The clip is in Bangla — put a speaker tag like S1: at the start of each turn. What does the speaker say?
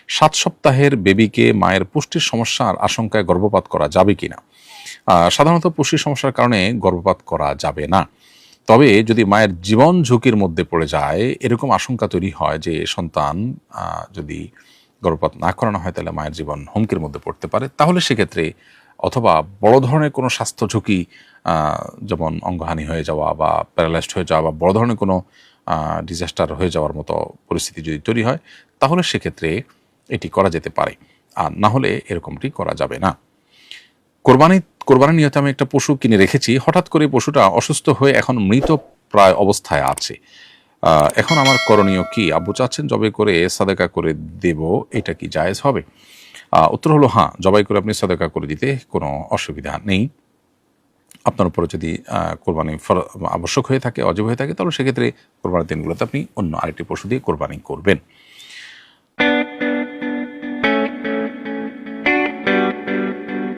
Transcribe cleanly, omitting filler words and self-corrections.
S1: 7 সপ্তাহের বেবিকে মায়ের পুষ্টির সমস্যার আশঙ্কায় গর্ভপাত করা যাবে কিনা? সাধারণত পুষ্টির সমস্যার কারণে গর্ভপাত করা যাবে না। তবে যদি মায়ের জীবন ঝুঁকির মধ্যে পড়ে যায়, এরকম আশঙ্কা তৈরি হয় যে সন্তান যদি গর্ভপাত না করানো হয় তাহলে মায়ের জীবন হুমকির মধ্যে পড়তে পারে, তাহলে সেক্ষেত্রে অথবা বড় ধরনের কোনো স্বাস্থ্য ঝুঁকি, যেমন অঙ্গহানি হয়ে যাওয়া বা প্যারালাইজড হয়ে যাওয়া বা বড় ধরনের কোনো ডিজাস্টার হয়ে যাওয়ার মতো পরিস্থিতি যদি তৈরি হয়, তাহলে সেক্ষেত্রে এটি করা যেতে পারে। আর না হলে এরকমটি করা যাবে না। কোরবানির নিয়তে আমি একটা পশু কিনে রেখেছি, হঠাৎ করে পশুটা অসুস্থ হয়ে এখন মৃত প্রায় অবস্থায় আছে। এখন আমার করণীয় কি? আব্বু চাচ্ছেন জবাই করে সাদাকা করে দেব, এটা কি জায়েজ হবে? উত্তর হলো হ্যাঁ, জবাই করে আপনি সাদাকা করে দিতে কোনো অসুবিধা নেই। আপনার উপরে যদি কোরবানি আবশ্যক হয়ে থাকে, অজীব হয়ে থাকে, তাহলে সেক্ষেত্রে কোরবানির দিনগুলোতে আপনি অন্য আরেকটি পশু দিয়ে কোরবানি করবেন।